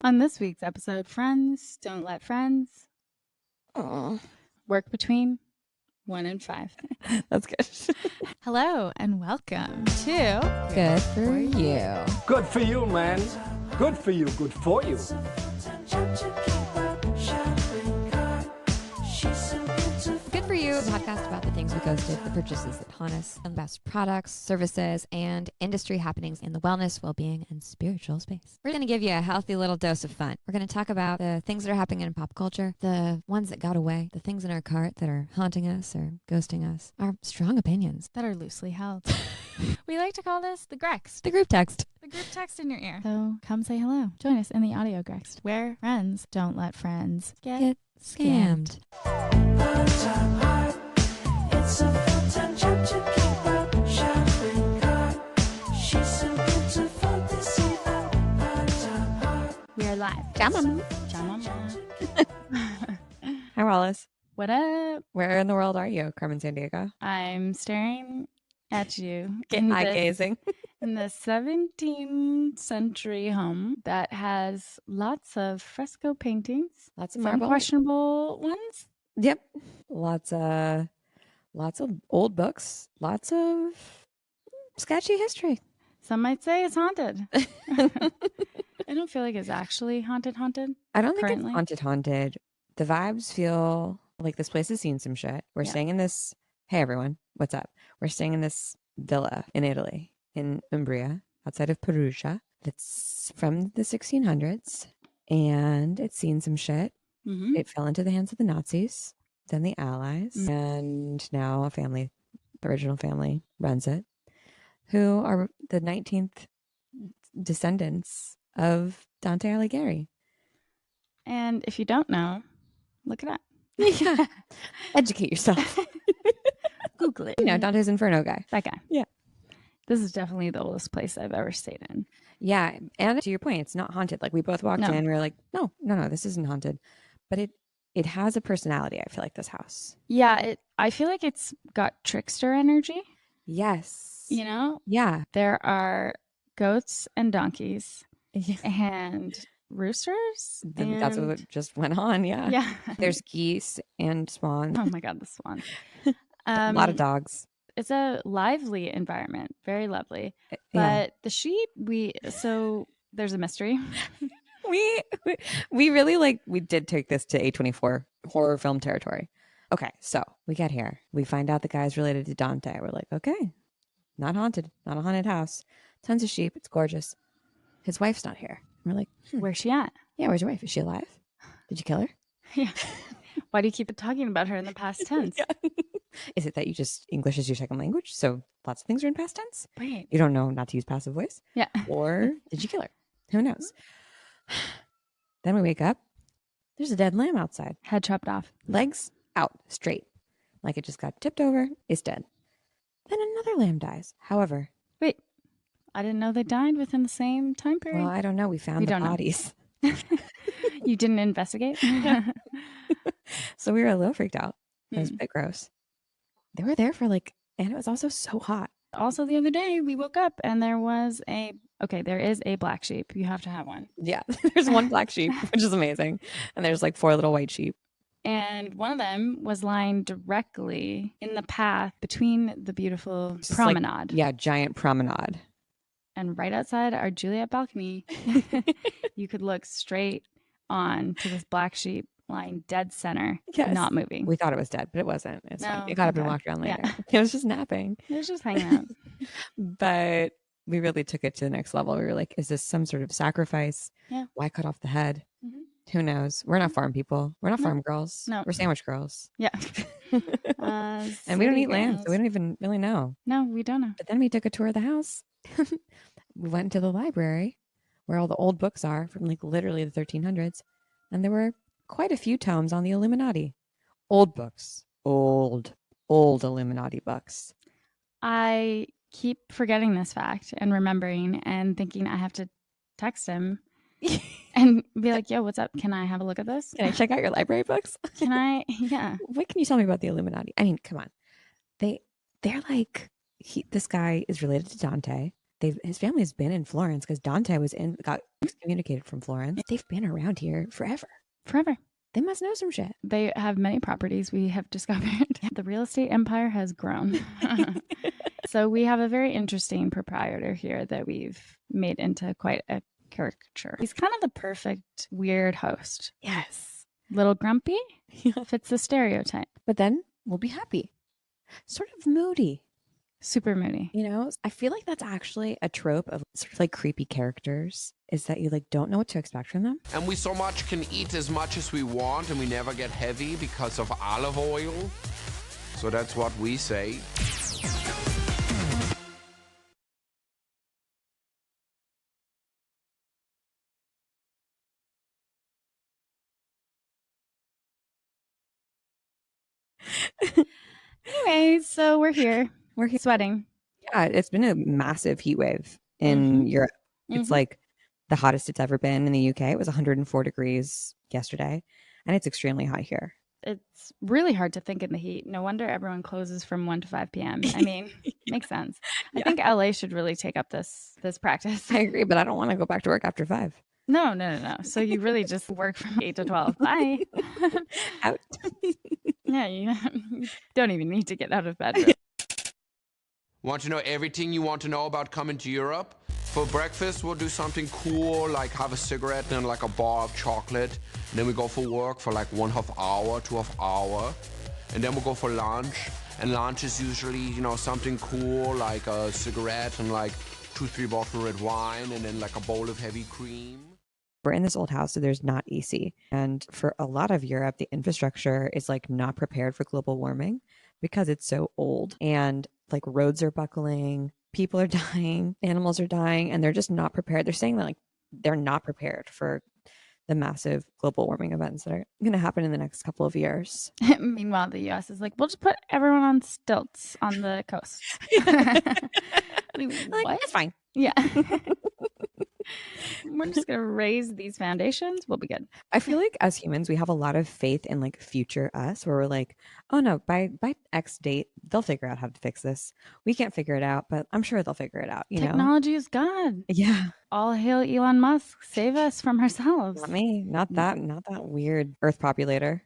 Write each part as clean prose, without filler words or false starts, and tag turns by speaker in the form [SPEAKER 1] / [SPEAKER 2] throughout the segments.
[SPEAKER 1] On this week's episode, friends don't let friends work between 1 and 5.
[SPEAKER 2] That's good.
[SPEAKER 1] Hello and welcome to
[SPEAKER 2] Good for you.
[SPEAKER 3] Good for you, man. Good for you. Good for you.
[SPEAKER 2] Good for you. A podcast about the things we ghosted, the purchases that haunt us, and best products, services, and industry happenings in the wellness, well-being, and spiritual space. We're going to give you a healthy little dose of fun. We're going to talk about the things that are happening in pop culture, the ones that got away, the things in our cart that are haunting us or ghosting us, our strong opinions.
[SPEAKER 1] that are loosely held. We like to call this the Grext,
[SPEAKER 2] The group text.
[SPEAKER 1] the group text in your ear. So come say hello. Join us in the audio Grext, where friends don't let friends
[SPEAKER 2] Get scammed.
[SPEAKER 1] We are live.
[SPEAKER 2] Jamam. Hi, Wallace.
[SPEAKER 1] What up?
[SPEAKER 2] Where in the world are you, Carmen Sandiego?
[SPEAKER 1] I'm staring at you
[SPEAKER 2] Eye gazing.
[SPEAKER 1] in the 17th century home that has lots of fresco paintings,
[SPEAKER 2] Lots of
[SPEAKER 1] some
[SPEAKER 2] marble.
[SPEAKER 1] questionable ones.
[SPEAKER 2] Yep. Lots of old books. Lots of sketchy history.
[SPEAKER 1] Some might say it's haunted. I don't feel like it's actually haunted.
[SPEAKER 2] I don't think
[SPEAKER 1] Currently.
[SPEAKER 2] it's haunted. The vibes feel like this place has seen some shit. We're
[SPEAKER 1] Yeah.
[SPEAKER 2] staying in this. Hey, everyone. What's up? We're staying in this villa in Italy, in Umbria, outside of Perugia. That's from the 1600s. And it's seen some shit.
[SPEAKER 1] Mm-hmm.
[SPEAKER 2] It fell into the hands of the Nazis, then the Allies, and now a family, the original family, runs it, who are the 19th descendants of Dante Alighieri.
[SPEAKER 1] And if you don't know, look it up.
[SPEAKER 2] Yeah. Educate yourself.
[SPEAKER 1] Google it.
[SPEAKER 2] You know, Dante's Inferno guy.
[SPEAKER 1] That guy.
[SPEAKER 2] Yeah.
[SPEAKER 1] This is definitely the oldest place I've ever stayed in.
[SPEAKER 2] Yeah. And to your point, it's not haunted. Like we both walked
[SPEAKER 1] No.
[SPEAKER 2] in, we were like, no, this isn't haunted. But it has a personality, I feel like, this house.
[SPEAKER 1] Yeah, I feel like it's got trickster energy.
[SPEAKER 2] Yes.
[SPEAKER 1] You know,
[SPEAKER 2] Yeah.
[SPEAKER 1] there are goats and donkeys
[SPEAKER 2] Yeah.
[SPEAKER 1] and roosters.
[SPEAKER 2] That's
[SPEAKER 1] and-
[SPEAKER 2] what just went on. Yeah.
[SPEAKER 1] Yeah.
[SPEAKER 2] There's geese and swan.
[SPEAKER 1] Oh my God, the swan.
[SPEAKER 2] A lot of dogs.
[SPEAKER 1] It's a lively environment, very lovely.
[SPEAKER 2] Yeah.
[SPEAKER 1] But the sheep, so there's a mystery.
[SPEAKER 2] We really we did take this to A24 horror film territory. Okay, so we get here. We find out the guy's related to Dante. We're like, okay, not haunted, not a haunted house. Tons of sheep. It's gorgeous. His wife's not here. We're like,
[SPEAKER 1] Where's she at?
[SPEAKER 2] yeah, where's your wife? Is she alive? Did you kill her?
[SPEAKER 1] Yeah. Why do you keep talking about her in the past tense?
[SPEAKER 2] Yeah. Is it that you just English is your second language? So lots of things are in past tense?
[SPEAKER 1] Right.
[SPEAKER 2] You don't know not to use passive voice?
[SPEAKER 1] Yeah.
[SPEAKER 2] Or did you kill her? Who knows? Then we wake up. There's a dead lamb outside.
[SPEAKER 1] Head chopped off.
[SPEAKER 2] Legs out straight, like it just got tipped over, is dead. Then another lamb dies. However,
[SPEAKER 1] Wait, I didn't know they died within the same time period.
[SPEAKER 2] well, I don't know. We found
[SPEAKER 1] We
[SPEAKER 2] the
[SPEAKER 1] don't know.
[SPEAKER 2] bodies.
[SPEAKER 1] You didn't investigate?
[SPEAKER 2] So we were a little freaked out. It was a
[SPEAKER 1] Mm.
[SPEAKER 2] bit gross. They were there for and it was also so hot.
[SPEAKER 1] Also, the other day we woke up and there is a black sheep. You have to have one.
[SPEAKER 2] Yeah. There's one black sheep, which is amazing. And there's 4 little white sheep.
[SPEAKER 1] And one of them was lying directly in the path between the beautiful
[SPEAKER 2] Just
[SPEAKER 1] promenade.
[SPEAKER 2] Yeah, giant promenade.
[SPEAKER 1] And right outside our Juliet balcony, you could look straight on to this black sheep lying dead center,
[SPEAKER 2] Yes.
[SPEAKER 1] not moving.
[SPEAKER 2] We thought it was dead, but it wasn't. It's fine.
[SPEAKER 1] No,
[SPEAKER 2] It got up and
[SPEAKER 1] okay.
[SPEAKER 2] walked around later.
[SPEAKER 1] Yeah.
[SPEAKER 2] It was just napping.
[SPEAKER 1] It was just hanging out.
[SPEAKER 2] But we really took it to the next level. We were like, is this some sort of sacrifice?
[SPEAKER 1] Yeah.
[SPEAKER 2] Why cut off the head?
[SPEAKER 1] Mhm.
[SPEAKER 2] Who knows? We're not farm people. We're not
[SPEAKER 1] No.
[SPEAKER 2] farm girls.
[SPEAKER 1] No.
[SPEAKER 2] We're sandwich girls.
[SPEAKER 1] Yeah.
[SPEAKER 2] And we don't
[SPEAKER 1] city
[SPEAKER 2] eat lamb,
[SPEAKER 1] girls.
[SPEAKER 2] so we don't even really know.
[SPEAKER 1] No, we don't know.
[SPEAKER 2] But then we took a tour of the house. We went into the library where all the old books are from literally the 1300s. And there were quite a few tomes on the Illuminati. Old books. Old Illuminati books.
[SPEAKER 1] I keep forgetting this fact and remembering and thinking I have to text him and be like, yo, what's up? Can I have a look at this?
[SPEAKER 2] Can I check out your library books?
[SPEAKER 1] Can I? Yeah.
[SPEAKER 2] What can you tell me about the Illuminati? I mean, come on. They're like, this guy is related to Dante.
[SPEAKER 4] his family's been in Florence because Dante got excommunicated from Florence. They've been around here forever.
[SPEAKER 1] Forever.
[SPEAKER 4] They must know some shit.
[SPEAKER 1] They have many properties we have discovered. The real estate empire has grown. So we have a very interesting proprietor here that we've made into quite a caricature. He's kind of the perfect weird host.
[SPEAKER 4] Yes.
[SPEAKER 1] Little grumpy, fits the stereotype.
[SPEAKER 4] But then we'll be happy. Sort of moody.
[SPEAKER 1] Super moody.
[SPEAKER 4] You know, I feel like that's actually a trope of sort of like creepy characters, is that you like don't know what to expect from them.
[SPEAKER 5] And we so much can eat as much as we want and we never get heavy because of olive oil. So that's what we say.
[SPEAKER 1] Anyway, so we're here. We're sweating.
[SPEAKER 4] Yeah, it's been a massive heat wave in Europe. It's like the hottest it's ever been in the UK. It was 104 degrees yesterday, and it's extremely hot here.
[SPEAKER 1] It's really hard to think in the heat. No wonder everyone closes from 1 to 5 p.m. I mean, makes sense. I think LA should really take up this practice.
[SPEAKER 4] I agree, but I don't want to go back to work after 5.
[SPEAKER 1] No. So you really just work from 8 to 12. Bye.
[SPEAKER 4] Out.
[SPEAKER 1] Yeah, you don't even need to get out of bed. Really.
[SPEAKER 5] Want to know everything you want to know about coming to Europe? For breakfast, we'll do something cool, like have a cigarette and like a bar of chocolate. And then we go for work for like 1/2 hour, 2.5 hour. And then we'll go for lunch. And lunch is usually, you know, something cool, like a cigarette and like 2-3 bottles of red wine and then like a bowl of heavy cream.
[SPEAKER 4] We're in this old house, so there's not AC. And for a lot of Europe, the infrastructure is like not prepared for global warming because it's so old. And like roads are buckling, people are dying, animals are dying, and they're just not prepared. They're saying that like they're not prepared for the massive global warming events that are going to happen in the next couple of years.
[SPEAKER 1] Meanwhile, the US is like, we'll just put everyone on stilts on the coast.
[SPEAKER 4] Like,
[SPEAKER 1] What?
[SPEAKER 4] it's fine.
[SPEAKER 1] Yeah. We're just going to raise these foundations. We'll be good.
[SPEAKER 4] I feel like as humans, we have a lot of faith in like future us where we're like, oh no, by X date, they'll figure out how to fix this. We can't figure it out, but I'm sure they'll figure it out.
[SPEAKER 1] Technology is God.
[SPEAKER 4] Yeah.
[SPEAKER 1] All hail Elon Musk. Save us from ourselves.
[SPEAKER 4] Not me. Not that weird Earth populator.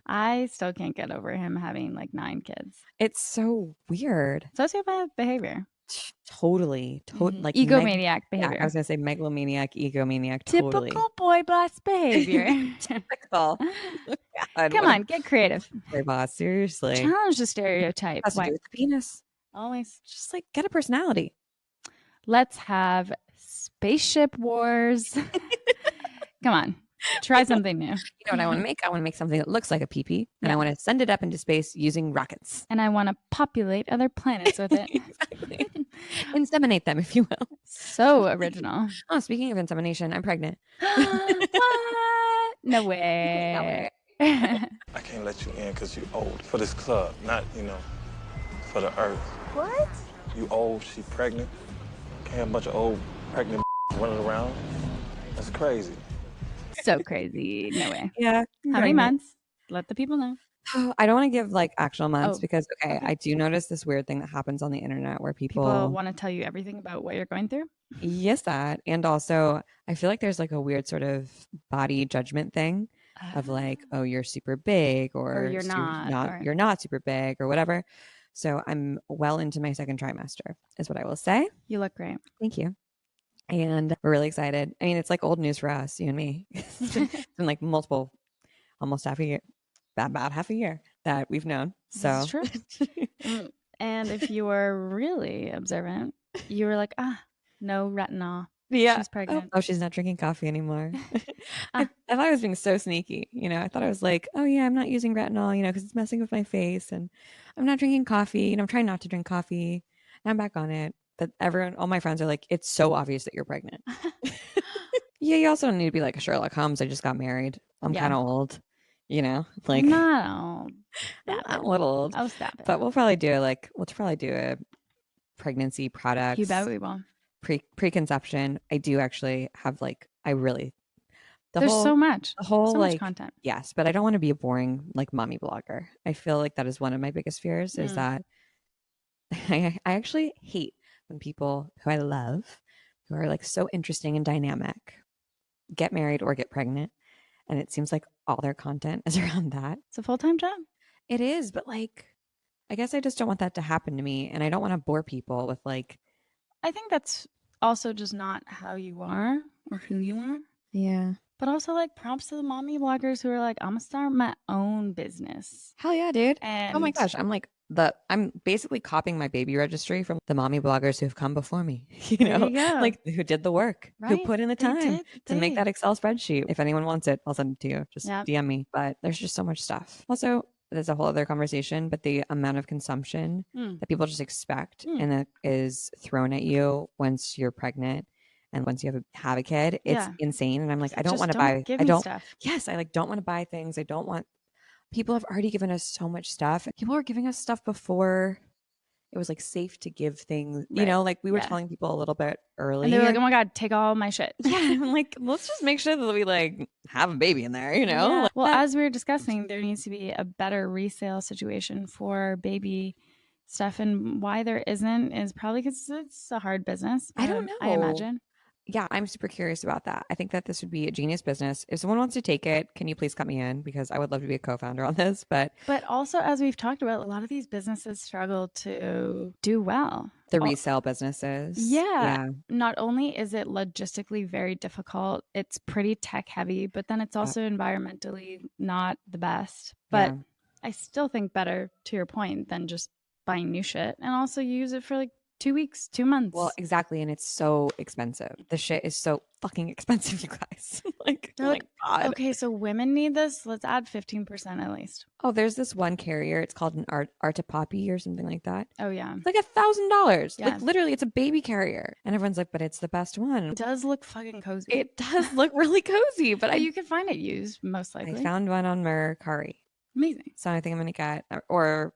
[SPEAKER 1] I still can't get over him having like 9 kids.
[SPEAKER 4] It's so weird.
[SPEAKER 1] Sociopath behavior.
[SPEAKER 4] Totally. Like
[SPEAKER 1] egomaniac behavior.
[SPEAKER 4] Yeah, I was gonna say megalomaniac, egomaniac. Totally.
[SPEAKER 1] Typical boy boss behavior.
[SPEAKER 4] Typical. God,
[SPEAKER 1] Come on, get creative.
[SPEAKER 4] Boy boss, seriously.
[SPEAKER 1] Challenge the stereotype.
[SPEAKER 4] Has to do with the penis.
[SPEAKER 1] Always.
[SPEAKER 4] Just like get a personality.
[SPEAKER 1] Let's have spaceship wars. Come on. Try something new.
[SPEAKER 4] You know what I want to make? I want to make something that looks like a pee-pee, and I want to send it up into space using rockets.
[SPEAKER 1] And I want to populate other planets with it.
[SPEAKER 4] Exactly. Inseminate them, if you will.
[SPEAKER 1] So original.
[SPEAKER 4] Oh, speaking of insemination, I'm pregnant.
[SPEAKER 1] What? No way.
[SPEAKER 6] I can't let you in because you're old for this club, not, for the earth.
[SPEAKER 7] What?
[SPEAKER 6] You old, she pregnant. Can't have a bunch of old pregnant running around. That's crazy.
[SPEAKER 1] So crazy. No way.
[SPEAKER 4] Yeah.
[SPEAKER 1] How many months? Let the people know.
[SPEAKER 4] I don't want to give like actual months because, I do notice this weird thing that happens on the internet where people
[SPEAKER 1] want to tell you everything about what you're going through.
[SPEAKER 4] Yes, that. And also, I feel like there's like a weird sort of body judgment thing of like, oh, you're super big or
[SPEAKER 1] you're not,
[SPEAKER 4] you're not super big or whatever. So I'm well into my 2nd trimester is what I will say.
[SPEAKER 1] You look great.
[SPEAKER 4] Thank you. And we're really excited. I mean, it's like old news for us, you and me. It's been like almost half a year, about half a year that we've known. So
[SPEAKER 1] that's true. And if you were really observant, you were like, no retinol.
[SPEAKER 4] Yeah.
[SPEAKER 1] She's pregnant.
[SPEAKER 4] Oh, she's not drinking coffee anymore. I thought I was being so sneaky. I thought I was like, oh yeah, I'm not using retinol, because it's messing with my face, and I'm not drinking coffee, and I'm trying not to drink coffee. And I'm back on it. But all my friends are like, it's so obvious that you're pregnant. Yeah, you also don't need to be like a Sherlock Holmes. I just got married. I'm kind of old, like
[SPEAKER 1] not old.
[SPEAKER 4] I'm a little old.
[SPEAKER 1] Oh, stop it.
[SPEAKER 4] But we'll probably do a pregnancy product.
[SPEAKER 1] You bet we will.
[SPEAKER 4] Preconception. I do actually have like,
[SPEAKER 1] there's so much content.
[SPEAKER 4] Yes, but I don't want to be a boring like mommy blogger. I feel like that is one of my biggest fears is that I actually hate when people who I love, who are like so interesting and dynamic, get married or get pregnant. And it seems like all their content is around that.
[SPEAKER 1] It's a full-time job.
[SPEAKER 4] It is, but like, I guess I just don't want that to happen to me. And I don't want to bore people with like.
[SPEAKER 1] I think that's also just not how you are or who you are.
[SPEAKER 4] Yeah.
[SPEAKER 1] But also, like, props to the mommy bloggers who are like, I'm gonna start my own business.
[SPEAKER 4] Hell yeah, dude.
[SPEAKER 1] And
[SPEAKER 4] oh my gosh. I'm basically copying my baby registry from the mommy bloggers who have come before me,
[SPEAKER 1] There you go.
[SPEAKER 4] like who did the work, who
[SPEAKER 1] Right?
[SPEAKER 4] put in the
[SPEAKER 1] They
[SPEAKER 4] time
[SPEAKER 1] did
[SPEAKER 4] to make
[SPEAKER 1] thing.
[SPEAKER 4] that Excel spreadsheet. If anyone wants it, I'll send it to you. Just
[SPEAKER 1] Yep.
[SPEAKER 4] DM me. But there's just so much stuff. Also, there's a whole other conversation, but the amount of consumption that people just expect and that is thrown at you once you're pregnant and once you have a kid, it's insane. And I'm like, I don't want to buy.
[SPEAKER 1] Give me stuff.
[SPEAKER 4] Yes, I like don't want to buy things. I don't want. People have already given us so much stuff. People were giving us stuff before it was like safe to give things. You know, like we were telling people a little bit early.
[SPEAKER 1] And they were like, "Oh my god, take all my shit."
[SPEAKER 4] Yeah, I'm like, let's just make sure that we like have a baby in there. You know.
[SPEAKER 1] Yeah.
[SPEAKER 4] Like,
[SPEAKER 1] well, as we were discussing, there needs to be a better resale situation for baby stuff, and why there isn't is probably because it's a hard business.
[SPEAKER 4] I don't know.
[SPEAKER 1] I imagine.
[SPEAKER 4] Yeah, I'm super curious about that. I think that this would be a genius business. If someone wants to take it, can you please cut me in? Because I would love to be a co-founder on this. But
[SPEAKER 1] also, as we've talked about, a lot of these businesses struggle to do well.
[SPEAKER 4] The resale businesses.
[SPEAKER 1] Yeah. Not only is it logistically very difficult, it's pretty tech heavy, but then it's also environmentally not the best. But I still think better, to your point, than just buying new shit. And also you use it for like 2 weeks, 2 months.
[SPEAKER 4] Well, exactly. And it's so expensive. The shit is so fucking expensive, you guys. like, oh my God.
[SPEAKER 1] Okay, so women need this. Let's add 15% at least.
[SPEAKER 4] Oh, there's this one carrier. It's called an Arta Poppy or something like that.
[SPEAKER 1] Oh, yeah.
[SPEAKER 4] It's like $1,000.
[SPEAKER 1] Yeah.
[SPEAKER 4] Like literally, it's a baby carrier. And everyone's like, but it's the best one.
[SPEAKER 1] It does look fucking cozy.
[SPEAKER 4] It does look really cozy. But
[SPEAKER 1] you can find it used, most likely.
[SPEAKER 4] I found one on Mercari.
[SPEAKER 1] Amazing.
[SPEAKER 4] So I think I'm going to get, or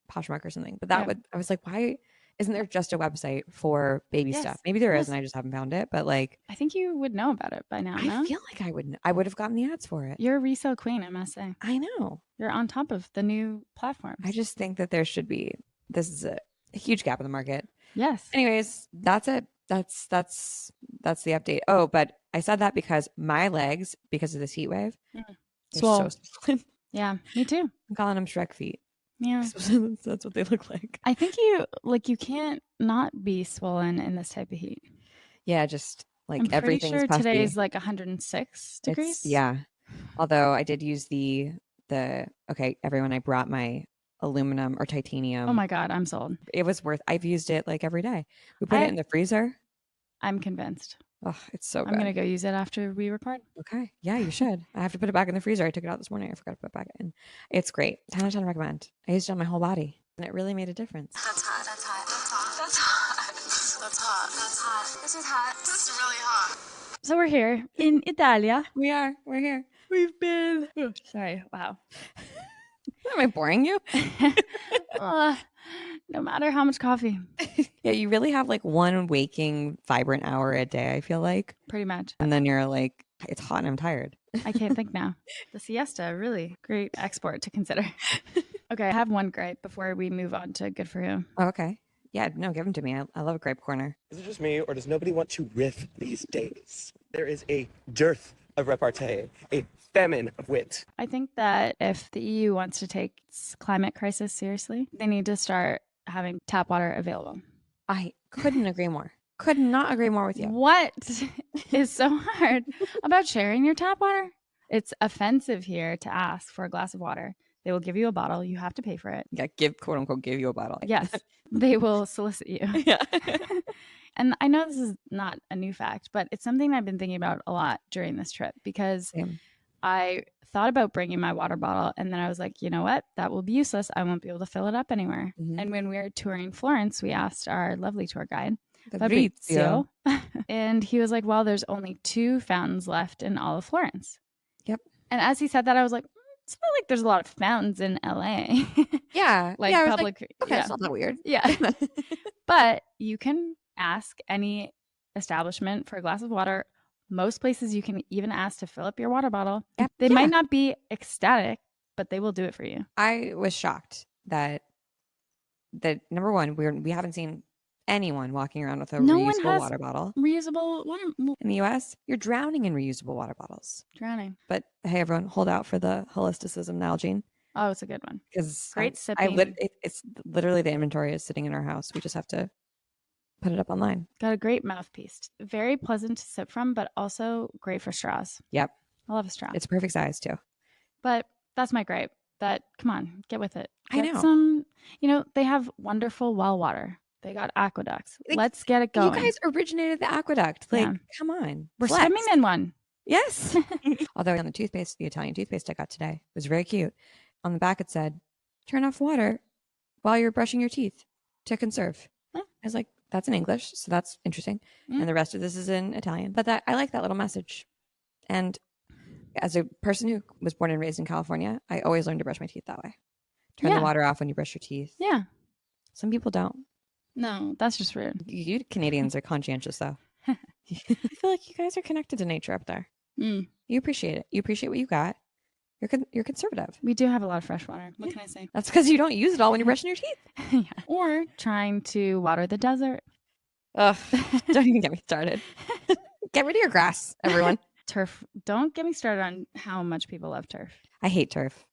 [SPEAKER 4] Poshmark or something. But that I was like, why isn't there just a website for baby stuff? Maybe there is, and I just haven't found it. But like,
[SPEAKER 1] I think you would know about it by now.
[SPEAKER 4] I feel like I would have gotten the ads for it.
[SPEAKER 1] You're a resale queen, I must say.
[SPEAKER 4] I know.
[SPEAKER 1] You're on top of the new platforms.
[SPEAKER 4] I just think that there should be. This is a huge gap in the market.
[SPEAKER 1] Yes.
[SPEAKER 4] Anyways, that's it. That's the update. Oh, but I said that because my legs, because of this heat wave, they're so swollen.
[SPEAKER 1] Yeah, me too.
[SPEAKER 4] I'm calling them Shrek feet.
[SPEAKER 1] Yeah.
[SPEAKER 4] That's what they look like.
[SPEAKER 1] I think you can't not be swollen in this type of heat.
[SPEAKER 4] Yeah, just like
[SPEAKER 1] I'm
[SPEAKER 4] everything's
[SPEAKER 1] pretty sure
[SPEAKER 4] puffy.
[SPEAKER 1] today is like 106 degrees.
[SPEAKER 4] Yeah. Although I did use the okay, everyone, I brought my aluminum or titanium.
[SPEAKER 1] Oh my God, I'm sold.
[SPEAKER 4] It was I've used it like every day. We put it in the freezer.
[SPEAKER 1] I'm convinced.
[SPEAKER 4] Oh, it's so good.
[SPEAKER 1] I'm going to go use it after we record.
[SPEAKER 4] Okay. Yeah, you should. I have to put it back in the freezer. I took it out this morning. I forgot to put it back in. It's great. 10 out of 10 recommend. I used it on my whole body and it really made a difference.
[SPEAKER 7] That's hot. That's hot. That's hot. That's hot. That's hot. That's hot. This is hot. This is really hot.
[SPEAKER 1] So we're here in Italia.
[SPEAKER 4] We are. We're here.
[SPEAKER 1] We've been... Oh, sorry. Wow.
[SPEAKER 4] Am I boring you?
[SPEAKER 1] No matter how much coffee.
[SPEAKER 4] Yeah, you really have like one waking, vibrant hour a day, I feel like.
[SPEAKER 1] Pretty much.
[SPEAKER 4] And then you're like, it's hot and I'm tired.
[SPEAKER 1] I can't think now. The siesta, really great export to consider. Okay, I have one gripe before we move on to good for you.
[SPEAKER 4] Oh, okay. Yeah, no, give them to me. I love a gripe corner.
[SPEAKER 8] Is it just me, or does nobody want to riff these days? There is a dearth of repartee, a famine of wit.
[SPEAKER 1] I think that if the EU wants to take its climate crisis seriously, they need to start having tap water available.
[SPEAKER 4] I couldn't agree more. Could not agree more with you.
[SPEAKER 1] What is so hard about sharing your tap water? It's offensive here to ask for a glass of water. They will give you a bottle. You have to pay for it.
[SPEAKER 4] Yeah, quote unquote, give you a bottle.
[SPEAKER 1] Yes, they will solicit you.
[SPEAKER 4] Yeah.
[SPEAKER 1] And I know this is not a new fact, but it's something I've been thinking about a lot during this trip because I thought about bringing my water bottle and then I was like, you know what? That will be useless. I won't be able to fill it up anywhere. Mm-hmm. And when we were touring Florence, we asked our lovely tour guide, Fabrizio, and he was like, well, there's only 2 fountains left in all of Florence.
[SPEAKER 4] Yep.
[SPEAKER 1] And as he said that, I was like, it's not like there's a lot of fountains in LA.
[SPEAKER 4] Yeah.
[SPEAKER 1] Like
[SPEAKER 4] yeah,
[SPEAKER 1] public.
[SPEAKER 4] Like, okay, it's not that weird.
[SPEAKER 1] Yeah. But you can ask any establishment for a glass of water. Most places you can even ask to fill up your water bottle. Yep. They might not be ecstatic, but they will do it for you.
[SPEAKER 4] I was shocked that number one, we haven't seen anyone walking around with a
[SPEAKER 1] No one
[SPEAKER 4] reusable
[SPEAKER 1] has
[SPEAKER 4] water bottle.
[SPEAKER 1] Reusable water.
[SPEAKER 4] In the US, you're drowning in reusable water bottles.
[SPEAKER 1] Drowning.
[SPEAKER 4] But hey, everyone, hold out for the Holisticism Nalgene.
[SPEAKER 1] Oh, it's a good one.
[SPEAKER 4] Because
[SPEAKER 1] Great sipping.
[SPEAKER 4] it's literally the inventory is sitting in our house. We just have to put it up online.
[SPEAKER 1] Got a great mouthpiece. Very pleasant to sip from, but also great for straws.
[SPEAKER 4] Yep.
[SPEAKER 1] I love a straw.
[SPEAKER 4] It's perfect size too.
[SPEAKER 1] But that's my gripe. That, come on, get with it.
[SPEAKER 4] I
[SPEAKER 1] Get
[SPEAKER 4] know.
[SPEAKER 1] some, they have wonderful well water. They got aqueducts. Let's get it going.
[SPEAKER 4] You guys originated the aqueduct. Like,
[SPEAKER 1] Yeah.
[SPEAKER 4] come on.
[SPEAKER 1] We're
[SPEAKER 4] Flex.
[SPEAKER 1] swimming in one.
[SPEAKER 4] Yes. Although on the toothpaste, the Italian toothpaste I got today was very cute. On the back, it said, turn off water while you're brushing your teeth to conserve. I was like, that's in English, so that's interesting. And the rest of this is in Italian. But I like that little message. And as a person who was born and raised in California, I always learned to brush my teeth that way. Turn the water off when you brush your teeth.
[SPEAKER 1] Yeah.
[SPEAKER 4] Some people don't.
[SPEAKER 1] No, that's just rude.
[SPEAKER 4] You Canadians are conscientious, though. I feel like you guys are connected to nature up there. You appreciate it. You appreciate what you got. You're conservative.
[SPEAKER 1] We do have a lot of fresh water. What can I say?
[SPEAKER 4] That's because you don't use it all when you're brushing your teeth.
[SPEAKER 1] Yeah. Or trying to water the desert.
[SPEAKER 4] Ugh, don't even get me started. Get rid of your grass, everyone.
[SPEAKER 1] Turf. Don't get me started on how much people love turf.
[SPEAKER 4] I hate turf.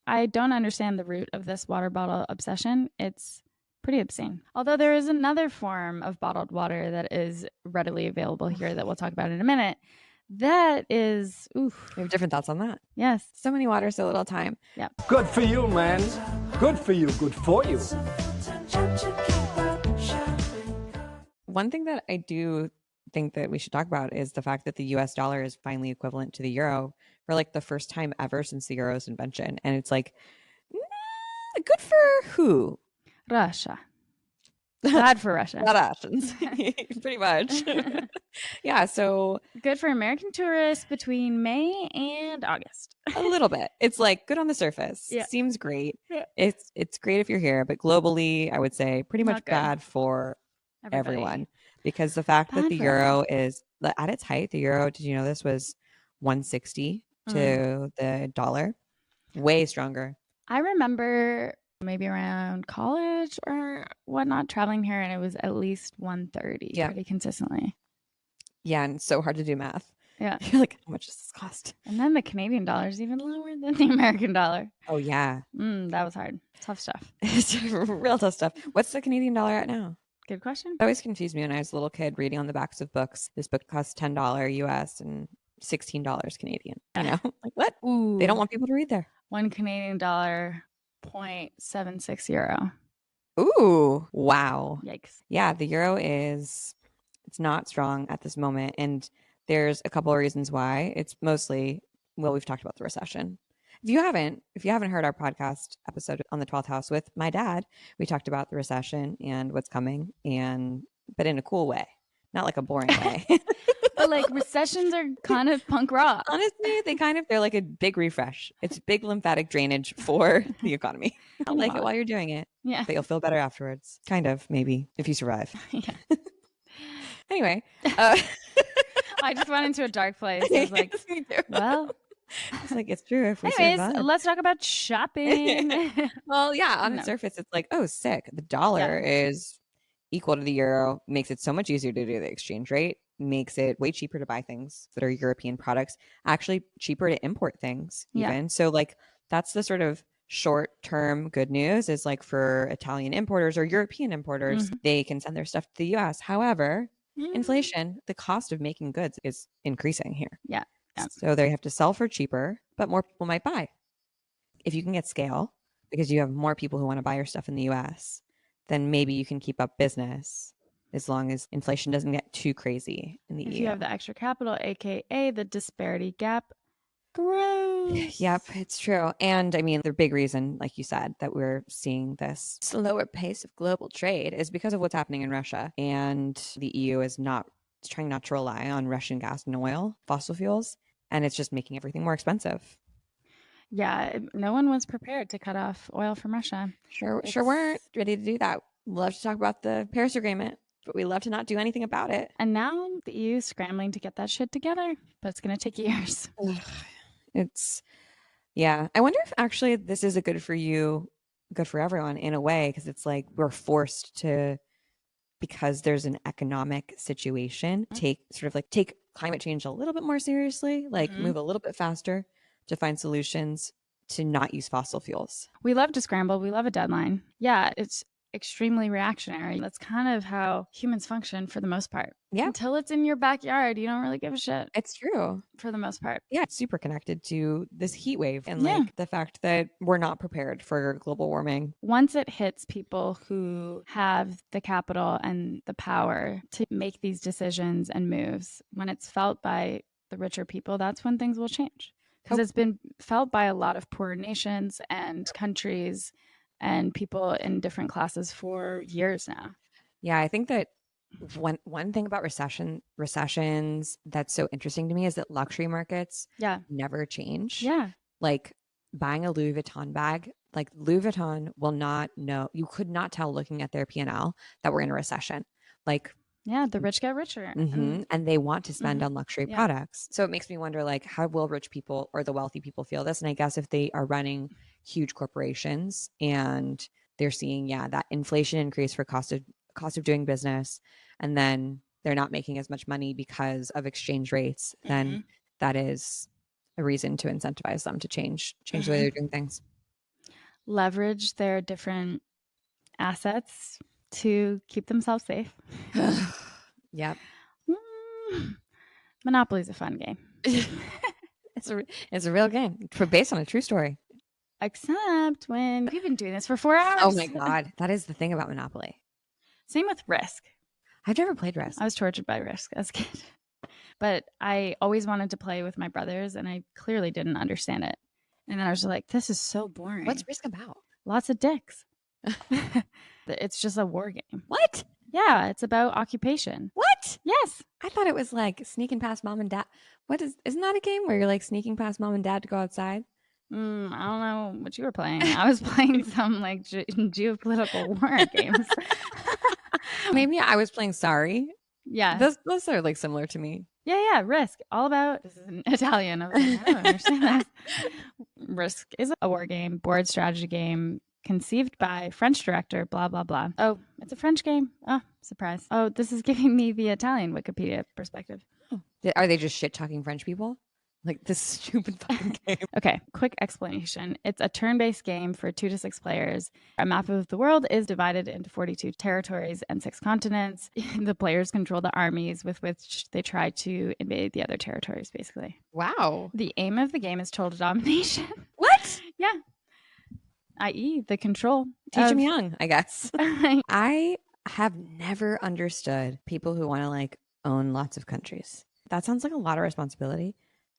[SPEAKER 1] I don't understand the root of this water bottle obsession. It's pretty obscene. Although there is another form of bottled water that is readily available here that we'll talk about in a minute. That is, oof.
[SPEAKER 4] We have different thoughts on that.
[SPEAKER 1] Yes.
[SPEAKER 4] So many water, so little time.
[SPEAKER 1] Yep.
[SPEAKER 3] Good for you, man. Good for you. Good for you.
[SPEAKER 4] One thing that I do think that we should talk about is the fact that the US dollar is finally equivalent to the euro for like the first time ever since the euro's invention. And it's like, good for who?
[SPEAKER 1] Russia. Bad for Russia.
[SPEAKER 4] Not Russians. Pretty much. Yeah. So
[SPEAKER 1] good for American tourists between May and August.
[SPEAKER 4] A little bit. It's like good on the surface.
[SPEAKER 1] Yeah.
[SPEAKER 4] Seems great.
[SPEAKER 1] Yeah.
[SPEAKER 4] It's great if you're here, but globally, I would say pretty much bad for everyone. Because the fact that the euro is at its height, the euro, did you know this was 160 to the dollar? Way stronger.
[SPEAKER 1] I remember maybe around college or whatnot traveling here, and it was at least 130 pretty consistently.
[SPEAKER 4] Yeah, and it's so hard to do math.
[SPEAKER 1] Yeah.
[SPEAKER 4] You're like, how much does this cost?
[SPEAKER 1] And then the Canadian dollar is even lower than the American dollar.
[SPEAKER 4] Oh, yeah.
[SPEAKER 1] That was hard. Tough stuff.
[SPEAKER 4] It's real tough stuff. What's the Canadian dollar at now?
[SPEAKER 1] Good question.
[SPEAKER 4] It always confused me when I was a little kid reading on the backs of books. This book costs $10 US and $16 Canadian. You know, like what?
[SPEAKER 1] Ooh.
[SPEAKER 4] They don't want people to read there.
[SPEAKER 1] $1 Canadian, 0.76 euro.
[SPEAKER 4] Ooh, wow.
[SPEAKER 1] Yikes.
[SPEAKER 4] Yeah, the euro it's not strong at this moment. And there's a couple of reasons why. It's mostly, well, we've talked about the recession. If you haven't heard our podcast episode on the 12th house with my dad, we talked about the recession and what's coming, but in a cool way, not like a boring way.
[SPEAKER 1] But like recessions are kind of punk rock.
[SPEAKER 4] Honestly, they're like a big refresh. It's big lymphatic drainage for the economy. I'll like it while you're doing it.
[SPEAKER 1] Yeah.
[SPEAKER 4] But you'll feel better afterwards. Kind of, maybe, if you survive.
[SPEAKER 1] Yeah.
[SPEAKER 4] Anyway.
[SPEAKER 1] I just went into a dark place. I was like, well.
[SPEAKER 4] It's like, it's true if we
[SPEAKER 1] anyways,
[SPEAKER 4] survive.
[SPEAKER 1] let's talk about shopping.
[SPEAKER 4] Well, yeah, on the surface, it's like, oh, sick. The dollar is equal to the euro, makes it so much easier to do the exchange rate, makes it way cheaper to buy things that are European products, actually cheaper to import things even.
[SPEAKER 1] Yeah.
[SPEAKER 4] So like that's the sort of short-term good news is like for Italian importers or European importers, they can send their stuff to the US. However, inflation, the cost of making goods is increasing here.
[SPEAKER 1] Yeah.
[SPEAKER 4] So they have to sell for cheaper, but more people might buy. If you can get scale because you have more people who want to buy your stuff in the US, then maybe you can keep up business as long as inflation doesn't get too crazy in the EU.
[SPEAKER 1] If you have the extra capital, aka the disparity gap, grows.
[SPEAKER 4] Yep, it's true. And I mean, the big reason, like you said, that we're seeing this slower pace of global trade is because of what's happening in Russia. And the EU is trying not to rely on Russian gas and oil, fossil fuels, and it's just making everything more expensive.
[SPEAKER 1] Yeah, no one was prepared to cut off oil from Russia.
[SPEAKER 4] Sure weren't ready to do that. Love to talk about the Paris Agreement, but we love to not do anything about it.
[SPEAKER 1] And now the EU is scrambling to get that shit together, but it's going to take years.
[SPEAKER 4] I wonder if actually this is a good for everyone in a way, because it's like we're forced to because there's an economic situation, take climate change a little bit more seriously, like move a little bit faster to find solutions to not use fossil fuels.
[SPEAKER 1] We love to scramble. We love a deadline. Yeah, it's extremely reactionary. That's kind of how humans function for the most part.
[SPEAKER 4] Yeah.
[SPEAKER 1] Until it's in your backyard, you don't really give a shit
[SPEAKER 4] It's true.
[SPEAKER 1] for the most part.
[SPEAKER 4] Yeah, it's super connected to this heat wave and like the fact that we're not prepared for global warming.
[SPEAKER 1] Once it hits people who have the capital and the power to make these decisions and moves, when it's felt by the richer people, that's when things will change. Because it's been felt by a lot of poor nations and countries and people in different classes for years now.
[SPEAKER 4] Yeah, I think that one thing about recessions that's so interesting to me is that luxury markets never change.
[SPEAKER 1] Yeah.
[SPEAKER 4] Like buying a Louis Vuitton bag, like Louis Vuitton will not know, you could not tell looking at their P&L that we're in a recession. Like,
[SPEAKER 1] yeah, the rich get richer.
[SPEAKER 4] And they want to spend on luxury products. So it makes me wonder, like, how will rich people or the wealthy people feel this? And I guess if they are running huge corporations and they're seeing, that inflation increase for cost of doing business, and then they're not making as much money because of exchange rates, then that is a reason to incentivize them to change the way they're doing things.
[SPEAKER 1] Leverage their different assets to keep themselves safe.
[SPEAKER 4] Yep.
[SPEAKER 1] Monopoly's a fun game.
[SPEAKER 4] It's a real game based on a true story.
[SPEAKER 1] Except when we've been doing this for 4 hours.
[SPEAKER 4] Oh my God. That is the thing about Monopoly.
[SPEAKER 1] Same with Risk.
[SPEAKER 4] I've never played Risk.
[SPEAKER 1] I was tortured by Risk as a kid. But I always wanted to play with my brothers, and I clearly didn't understand it. And then I was like, this is so boring.
[SPEAKER 4] What's Risk about?
[SPEAKER 1] Lots of dicks. It's just a war game.
[SPEAKER 4] What?
[SPEAKER 1] Yeah, it's about occupation.
[SPEAKER 4] What?
[SPEAKER 1] Yes.
[SPEAKER 4] I thought it was like sneaking past mom and dad. Isn't that a game where you're like sneaking past mom and dad to go outside?
[SPEAKER 1] I don't know what you were playing. I was playing some like geopolitical war games.
[SPEAKER 4] Maybe I was playing Sorry.
[SPEAKER 1] Yeah.
[SPEAKER 4] Those are like similar to me.
[SPEAKER 1] Yeah. Risk. All about, this is an Italian. I was like, I don't understand that. Risk is a war game, board strategy game, conceived by French director, blah, blah, blah. Oh, it's a French game. Oh, surprise. Oh, this is giving me the Italian Wikipedia perspective.
[SPEAKER 4] Are they just shit talking French people? Like this stupid fucking game.
[SPEAKER 1] Okay, quick explanation. It's a turn-based game for 2 to 6 players. A map of the world is divided into 42 territories and 6 continents. The players control the armies with which they try to invade the other territories, basically.
[SPEAKER 4] Wow.
[SPEAKER 1] The aim of the game is total domination.
[SPEAKER 4] What?
[SPEAKER 1] Yeah. i.e. the control.
[SPEAKER 4] Teach them young, I guess. I have never understood people who want to like own lots of countries. That sounds like a lot of responsibility.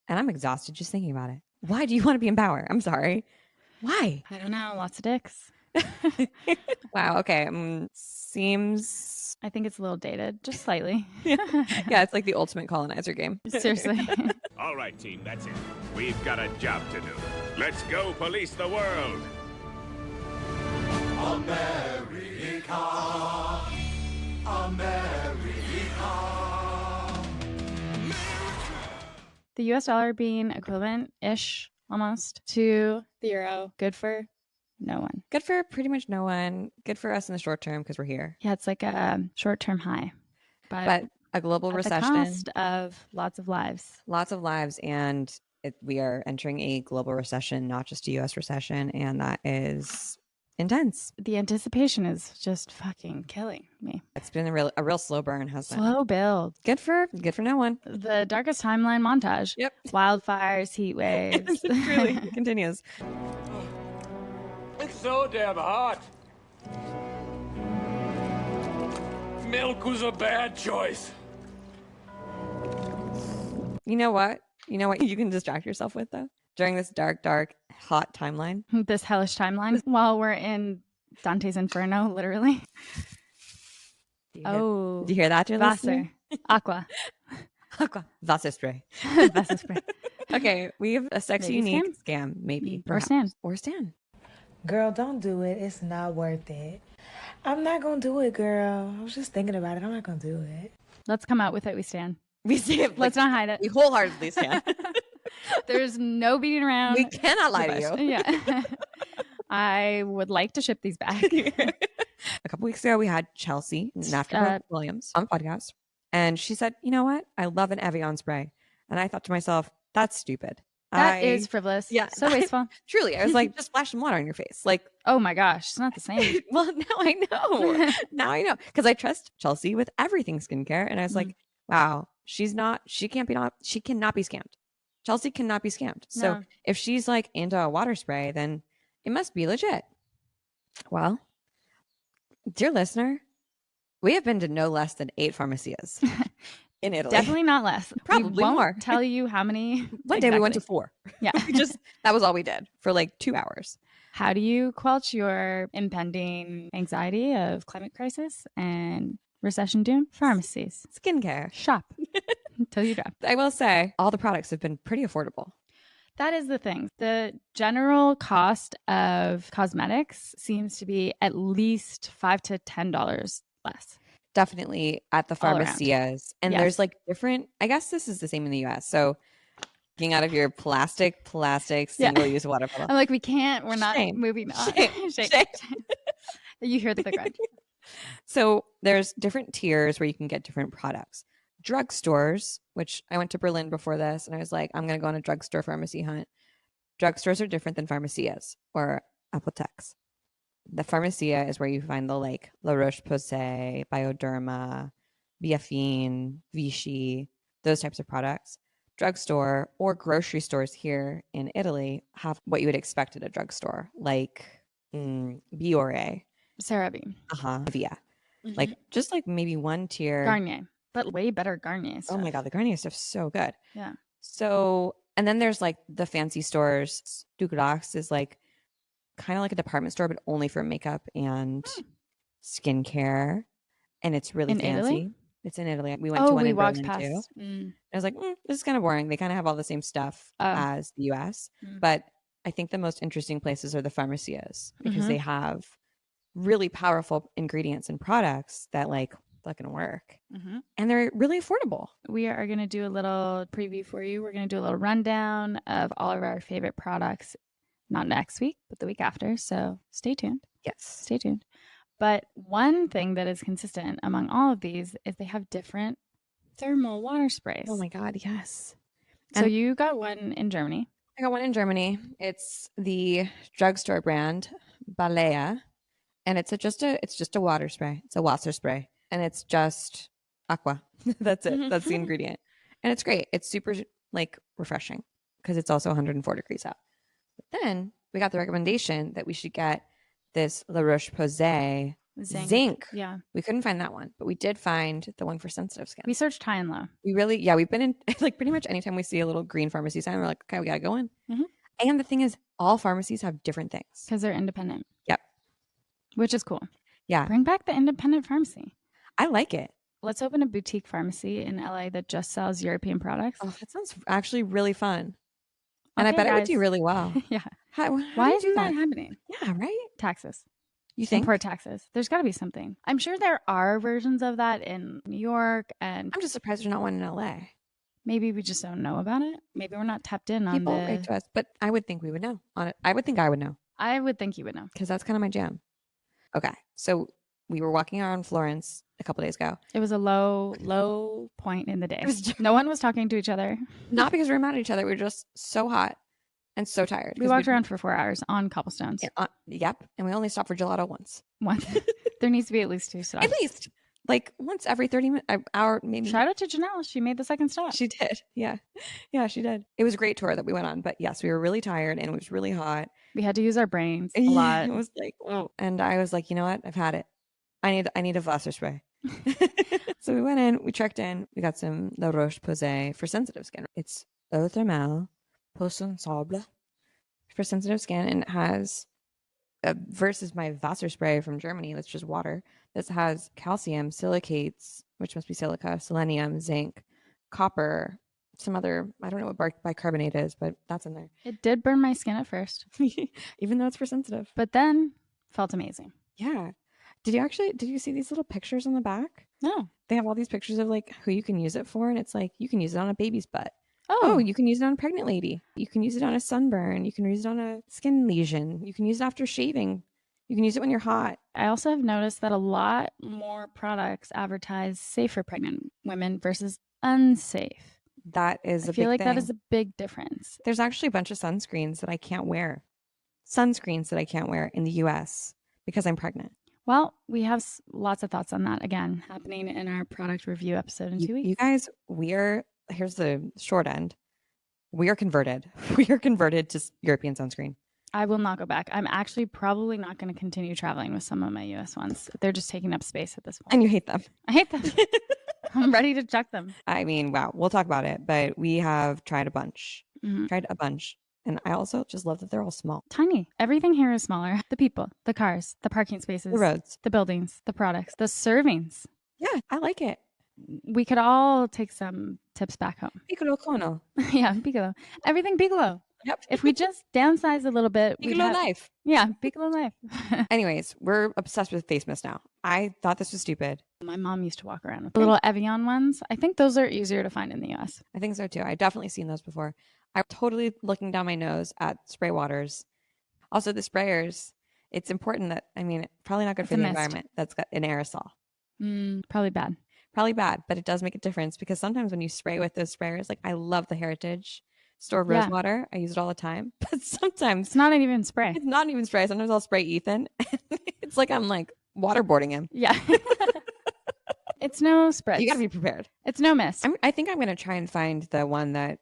[SPEAKER 4] And I'm exhausted just thinking about it. Why do you want to be in power? I'm sorry. Why?
[SPEAKER 1] I don't know. Lots of dicks.
[SPEAKER 4] Wow. Okay. Seems.
[SPEAKER 1] I think it's a little dated, just slightly.
[SPEAKER 4] Yeah, it's like the ultimate colonizer game.
[SPEAKER 1] Seriously.
[SPEAKER 9] All right, team. That's it. We've got a job to do. Let's go police the world.
[SPEAKER 10] America. America.
[SPEAKER 1] The US dollar being equivalent-ish almost to the euro. Good for no one.
[SPEAKER 4] Good for pretty much no one. Good for us in the short term because we're here.
[SPEAKER 1] Yeah, it's like a short-term high.
[SPEAKER 4] But a global recession.
[SPEAKER 1] At the cost of lots of lives.
[SPEAKER 4] Lots of lives. And we are entering a global recession, not just a US recession. And that is intense.
[SPEAKER 1] The anticipation is just fucking killing me.
[SPEAKER 4] It's been a real slow burn, hasn't it?
[SPEAKER 1] Slow build.
[SPEAKER 4] Good for no one.
[SPEAKER 1] The darkest timeline montage.
[SPEAKER 4] Yep.
[SPEAKER 1] Wildfires, heat waves.
[SPEAKER 4] It really continues.
[SPEAKER 3] It's so damn hot. Milk was a bad choice.
[SPEAKER 4] You know what? You can distract yourself with though? During this dark, hot timeline.
[SPEAKER 1] This hellish timeline while we're in Dante's Inferno, literally.
[SPEAKER 4] Do you hear that, dear listener?
[SPEAKER 1] Aqua.
[SPEAKER 4] Wasser spray.
[SPEAKER 1] Wasser spray.
[SPEAKER 4] Okay, we have a sexy,
[SPEAKER 1] Maybe
[SPEAKER 4] unique scam. Maybe.
[SPEAKER 1] Perhaps.
[SPEAKER 4] Or Stan.
[SPEAKER 11] Girl, don't do it. It's not worth it. I'm not going to do it, girl. I was just thinking about it. I'm not going to do it.
[SPEAKER 1] Let's come out with it. We stand.
[SPEAKER 4] We stand.
[SPEAKER 1] Let's not hide it.
[SPEAKER 4] We wholeheartedly stand.
[SPEAKER 1] There's no beating around.
[SPEAKER 4] We cannot lie to you.
[SPEAKER 1] Yeah. I would like to ship these back.
[SPEAKER 4] A couple weeks ago, we had Chelsea, Natural Williams, on podcast. And she said, you know what? I love an Evian spray. And I thought to myself, that's stupid.
[SPEAKER 1] That is frivolous.
[SPEAKER 4] Yeah.
[SPEAKER 1] So wasteful.
[SPEAKER 4] Truly. I was like, just splash some water on your face. Like,
[SPEAKER 1] oh my gosh, it's not the same.
[SPEAKER 4] well, now I know. Now I know. Because I trust Chelsea with everything skincare. And I was like, wow, she cannot be scammed. Chelsea cannot be scammed. So if she's like into a water spray, then it must be legit. Well, dear listener, we have been to no less than 8 Farmacias in Italy.
[SPEAKER 1] Definitely not less.
[SPEAKER 4] Probably
[SPEAKER 1] we won't
[SPEAKER 4] more.
[SPEAKER 1] Tell you how many.
[SPEAKER 4] One day we went to 4.
[SPEAKER 1] Yeah.
[SPEAKER 4] That was all we did for like 2 hours.
[SPEAKER 1] How do you quelch your impending anxiety of climate crisis and recession doom? Pharmacies.
[SPEAKER 4] Skincare.
[SPEAKER 1] Shop until you drop.
[SPEAKER 4] I will say all the products have been pretty affordable.
[SPEAKER 1] That is the thing. The general cost of cosmetics seems to be at least $5 to $10 less.
[SPEAKER 4] Definitely at the Farmacias. And there's like different, I guess this is the same in the US. So getting out of your plastic single-use water bottle.
[SPEAKER 1] I'm like, we're not moving on. Shame. You hear the grind.
[SPEAKER 4] So there's different tiers where you can get different products. Drugstores, which I went to Berlin before this, and I was like, I'm going to go on a drugstore pharmacy hunt. Drugstores are different than Farmacias or apotheques. The Farmacia is where you find the like La Roche-Posay, Bioderma, Biafine, Vichy, those types of products. Drugstore or grocery stores here in Italy have what you would expect at a drugstore, like Biore,
[SPEAKER 1] CeraVe,
[SPEAKER 4] Via, like just like maybe one tier.
[SPEAKER 1] Garnier, but way better Garnier stuff.
[SPEAKER 4] Oh my god, the Garnier stuff's so good.
[SPEAKER 1] Yeah.
[SPEAKER 4] So, and then there's like the fancy stores. Douglas is like kind of like a department store, but only for makeup and skincare, and it's really fancy.
[SPEAKER 1] Italy?
[SPEAKER 4] It's in Italy. We went to one in Berlin
[SPEAKER 1] past.
[SPEAKER 4] too. I was like, this is kind of boring. They kind of have all the same stuff as the US. But I think the most interesting places are the Farmacias because they have really powerful ingredients and products that like fucking work. And they're really affordable.
[SPEAKER 1] We are going to do a little preview for you. We're going to do a little rundown of all of our favorite products, not next week, but the week after. So stay tuned.
[SPEAKER 4] Yes.
[SPEAKER 1] Stay tuned. But one thing that is consistent among all of these is they have different thermal water sprays.
[SPEAKER 4] Oh my God, yes.
[SPEAKER 1] So you got one in Germany.
[SPEAKER 4] I got one in Germany. It's the drugstore brand Balea, and it's just a water spray. It's a Wasser spray, and it's just aqua. That's it. That's the ingredient, and it's great. It's super like refreshing because it's also 104 degrees out. But then we got the recommendation that we should get this La Roche-Posay zinc.
[SPEAKER 1] Yeah.
[SPEAKER 4] We couldn't find that one, but we did find the one for sensitive skin.
[SPEAKER 1] We searched high and low.
[SPEAKER 4] We've been in like pretty much anytime we see a little green pharmacy sign, we're like, okay, we got to go in. And the thing is, all pharmacies have different things.
[SPEAKER 1] Because they're independent.
[SPEAKER 4] Yep.
[SPEAKER 1] Which is cool.
[SPEAKER 4] Yeah.
[SPEAKER 1] Bring back the independent pharmacy.
[SPEAKER 4] I like it.
[SPEAKER 1] Let's open a boutique pharmacy in LA that just sells European products.
[SPEAKER 4] Oh, that sounds actually really fun. And
[SPEAKER 1] Okay,
[SPEAKER 4] I bet
[SPEAKER 1] guys.
[SPEAKER 4] it would do really well.
[SPEAKER 1] Yeah.
[SPEAKER 4] How
[SPEAKER 1] Why
[SPEAKER 4] do you
[SPEAKER 1] isn't
[SPEAKER 4] do
[SPEAKER 1] that happening?
[SPEAKER 4] Yeah, right?
[SPEAKER 1] Taxes.
[SPEAKER 4] You think?
[SPEAKER 1] Import taxes. There's got to be something. I'm sure there are versions of that in New York, and
[SPEAKER 4] I'm just surprised there's not one in LA.
[SPEAKER 1] maybe we just don't know about it. Maybe we're not tapped in on
[SPEAKER 4] People write to us, but I would think we would know on it. I would think I would know
[SPEAKER 1] I would think you would know.
[SPEAKER 4] because that's kind of my jam. Okay, so we were walking around Florence a couple days ago.
[SPEAKER 1] It was a low point in the day. No one was talking to each other.
[SPEAKER 4] Not because we were mad at each other. We were just so hot and so tired.
[SPEAKER 1] We walked around for 4 hours on cobblestones.
[SPEAKER 4] Yep. And we only stopped for gelato once.
[SPEAKER 1] There needs to be at least 2 stops.
[SPEAKER 4] At least. Like once every 30 minutes, hour, maybe.
[SPEAKER 1] Shout out to Janelle. She made the second stop.
[SPEAKER 4] She did. Yeah. Yeah, she did. It was a great tour that we went on. But yes, we were really tired and it was really hot.
[SPEAKER 1] We had to use our brains a lot.
[SPEAKER 4] It was like, oh. And I was like, you know what? I've had it. I need a Wasser spray. So we went in, we checked in, we got some La Roche-Posay for sensitive skin. It's eau thermale, peau sensible for sensitive skin, and it has versus my Wasser spray from Germany, that's just water. This has calcium, silicates, which must be silica, selenium, zinc, copper, some other, I don't know what bicarbonate is, but that's in there.
[SPEAKER 1] It did burn my skin at first,
[SPEAKER 4] even though it's for sensitive.
[SPEAKER 1] but then felt amazing.
[SPEAKER 4] Yeah. Did you see these little pictures on the back?
[SPEAKER 1] No.
[SPEAKER 4] They have all these pictures of like who you can use it for. And it's like, you can use it on a baby's butt.
[SPEAKER 1] Oh,
[SPEAKER 4] You can use it on a pregnant lady. You can use it on a sunburn. You can use it on a skin lesion. You can use it after shaving. You can use it when you're hot.
[SPEAKER 1] I also have noticed that a lot more products advertise safe for pregnant women versus unsafe.
[SPEAKER 4] That is
[SPEAKER 1] I
[SPEAKER 4] a
[SPEAKER 1] feel
[SPEAKER 4] big
[SPEAKER 1] like
[SPEAKER 4] thing.
[SPEAKER 1] that is a big difference.
[SPEAKER 4] There's actually a bunch of sunscreens that I can't wear. Sunscreens that I can't wear in the US because I'm pregnant.
[SPEAKER 1] Well, we have lots of thoughts on that again happening in our product review episode in 2 weeks.
[SPEAKER 4] You guys, here's the short end. We are converted. We are converted to European sunscreen.
[SPEAKER 1] I will not go back. I'm actually probably not going to continue traveling with some of my US ones. They're just taking up space at this point.
[SPEAKER 4] And you hate them.
[SPEAKER 1] I hate them. I'm ready to chuck them.
[SPEAKER 4] I mean, wow, we'll talk about it, but we have tried a bunch. And I also just love that they're all small.
[SPEAKER 1] Tiny. Everything here is smaller. The people, the cars, the parking spaces,
[SPEAKER 4] the roads,
[SPEAKER 1] the buildings, the products, the servings.
[SPEAKER 4] Yeah, I like it.
[SPEAKER 1] We could all take some tips back home.
[SPEAKER 4] Piccolo cono.
[SPEAKER 1] Yeah, piccolo. Everything piccolo.
[SPEAKER 4] Yep.
[SPEAKER 1] If we just downsize a little bit.
[SPEAKER 4] Piccolo life.
[SPEAKER 1] Yeah, piccolo life.
[SPEAKER 4] Anyways, we're obsessed with face mist now. I thought this was stupid.
[SPEAKER 1] My mom used to walk around with the little Evian ones. I think those are easier to find in the US.
[SPEAKER 4] I think so too. I've definitely seen those before. I'm totally looking down my nose at spray waters. Also, the sprayers, it's important that, probably not good for the environment. That's got an aerosol.
[SPEAKER 1] Probably bad.
[SPEAKER 4] Probably bad, but it does make a difference because sometimes when you spray with those sprayers, like I love the Heritage store rose water. I use it all the time. But sometimes
[SPEAKER 1] it's not even spray.
[SPEAKER 4] It's not even spray. Sometimes I'll spray Ethan. It's like I'm like waterboarding him.
[SPEAKER 1] Yeah. It's no spritz.
[SPEAKER 4] You got to be prepared.
[SPEAKER 1] It's no mist.
[SPEAKER 4] I think I'm going to try and find the one that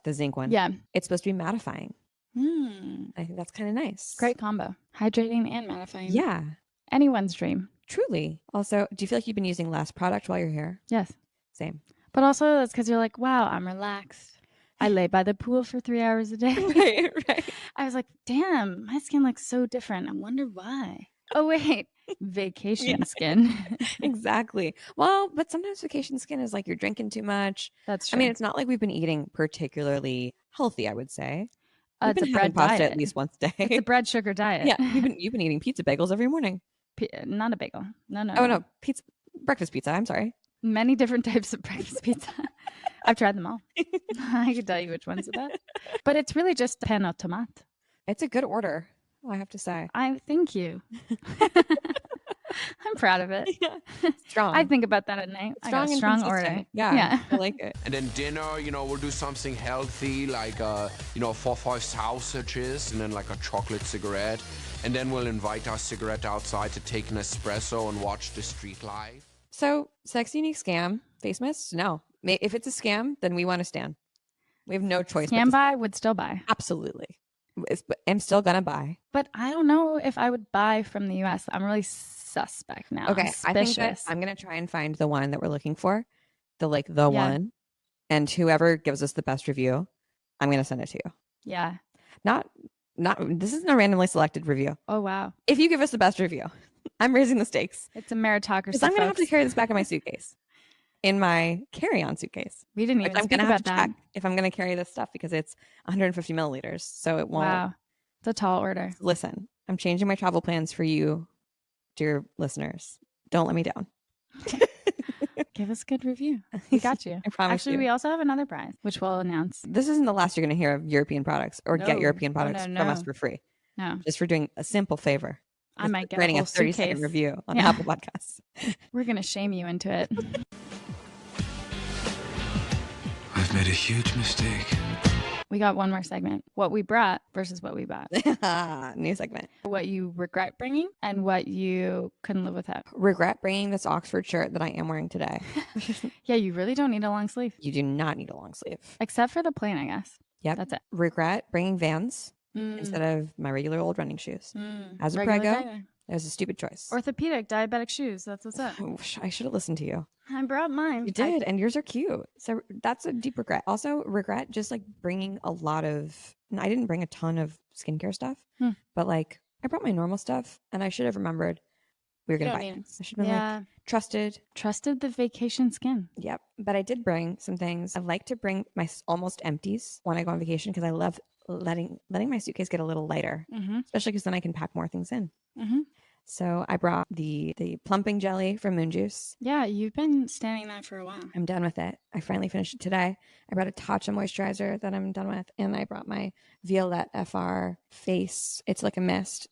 [SPEAKER 4] the zinc one.
[SPEAKER 1] Yeah.
[SPEAKER 4] It's supposed to be mattifying. I think that's kind of nice.
[SPEAKER 1] Great combo. Hydrating and mattifying.
[SPEAKER 4] Yeah.
[SPEAKER 1] Anyone's dream.
[SPEAKER 4] Truly. Also, do you feel like you've been using less product while you're here?
[SPEAKER 1] Yes.
[SPEAKER 4] Same.
[SPEAKER 1] But also that's because you're like, wow, I'm relaxed. I lay by the pool for 3 hours a day.
[SPEAKER 4] Right.
[SPEAKER 1] I was like, damn, my skin looks so different. I wonder why. Oh, wait. Vacation skin.
[SPEAKER 4] Exactly. Well, but sometimes vacation skin is like you're drinking too much.
[SPEAKER 1] That's true.
[SPEAKER 4] It's not like we've been eating particularly healthy, I would say. We've
[SPEAKER 1] it's
[SPEAKER 4] been
[SPEAKER 1] a bread
[SPEAKER 4] having pasta
[SPEAKER 1] diet.
[SPEAKER 4] At least once a day.
[SPEAKER 1] It's a bread sugar diet.
[SPEAKER 4] Yeah. You've been eating pizza bagels every morning.
[SPEAKER 1] Not a bagel. No.
[SPEAKER 4] Oh, no. Pizza. Breakfast pizza. I'm sorry.
[SPEAKER 1] Many different types of breakfast pizza. I've tried them all. I can tell you which one's the best. But it's really just pan au tomate.
[SPEAKER 4] It's a good order, I have to say.
[SPEAKER 1] I thank you. I'm proud of it.
[SPEAKER 4] Yeah. Strong.
[SPEAKER 1] I think about that at night. Strong order.
[SPEAKER 4] Yeah. I like it.
[SPEAKER 5] And then dinner, we'll do something healthy like, 4-5 sausages and then like a chocolate cigarette. And then we'll invite our cigarette outside to take an espresso and watch the street life.
[SPEAKER 4] So, sexy unique scam, face mist? No. If it's a scam, then we want to stand. We have no choice.
[SPEAKER 1] Scam buy would still buy.
[SPEAKER 4] Absolutely. I'm still going to buy.
[SPEAKER 1] But I don't know if I would buy from the US. I'm really suspect now.
[SPEAKER 4] Okay.
[SPEAKER 1] Suspicious.
[SPEAKER 4] I think that I'm going to try and find the one that we're looking for. The one. And whoever gives us the best review, I'm going to send it to you.
[SPEAKER 1] Yeah.
[SPEAKER 4] Not this isn't a randomly selected review.
[SPEAKER 1] Oh, wow.
[SPEAKER 4] If you give us the best review, I'm raising the stakes.
[SPEAKER 1] It's a meritocracy.
[SPEAKER 4] Because I'm going to have to carry this back in my suitcase. In my carry-on suitcase.
[SPEAKER 1] We didn't even
[SPEAKER 4] I'm
[SPEAKER 1] speak
[SPEAKER 4] gonna
[SPEAKER 1] about
[SPEAKER 4] have to
[SPEAKER 1] that.
[SPEAKER 4] check if I'm going to carry this stuff because it's 150 milliliters. So it won't.
[SPEAKER 1] Wow. It's a tall order.
[SPEAKER 4] Listen, I'm changing my travel plans for you, dear listeners. Don't let me down.
[SPEAKER 1] Give us a good review. We got you.
[SPEAKER 4] I promise
[SPEAKER 1] Actually,
[SPEAKER 4] you.
[SPEAKER 1] we also have another prize, which we'll announce.
[SPEAKER 4] This isn't the last you're going to hear of European products or get European products from us for free.
[SPEAKER 1] No.
[SPEAKER 4] Just for doing a simple favor.
[SPEAKER 1] I might get
[SPEAKER 4] writing
[SPEAKER 1] a
[SPEAKER 4] a 30-second review on Apple Podcasts.
[SPEAKER 1] We're going to shame you into it.
[SPEAKER 10] I've made a huge mistake.
[SPEAKER 1] We got one more segment. What we brought versus what we bought.
[SPEAKER 4] New segment.
[SPEAKER 1] What you regret bringing and what you couldn't live without.
[SPEAKER 4] Regret bringing this Oxford shirt that I am wearing today.
[SPEAKER 1] Yeah, you really don't need a long sleeve.
[SPEAKER 4] You do not need a long sleeve.
[SPEAKER 1] Except for the plain, I guess.
[SPEAKER 4] Yep.
[SPEAKER 1] That's it.
[SPEAKER 4] Regret bringing Vans instead of my regular old running shoes. As a prego, that was a stupid choice.
[SPEAKER 1] Orthopedic diabetic shoes. That's what's up.
[SPEAKER 4] I should have listened to you.
[SPEAKER 1] I brought mine.
[SPEAKER 4] You did, and yours are cute. So that's a deep regret. Also, regret just like bringing a lot of. I didn't bring a ton of skincare stuff, but like I brought my normal stuff, and I should have remembered we were going to buy it. I should have been like trusted
[SPEAKER 1] the vacation skin.
[SPEAKER 4] Yep, but I did bring some things. I like to bring my almost empties when I go on vacation because I love letting my suitcase get a little lighter, especially because then I can pack more things in. So I brought the plumping jelly from Moon Juice.
[SPEAKER 1] Yeah, you've been standing that for a while.
[SPEAKER 4] I'm done with it. I finally finished it today. I brought a Tatcha moisturizer that I'm done with. And I brought my Violette FR face. It's like a mist.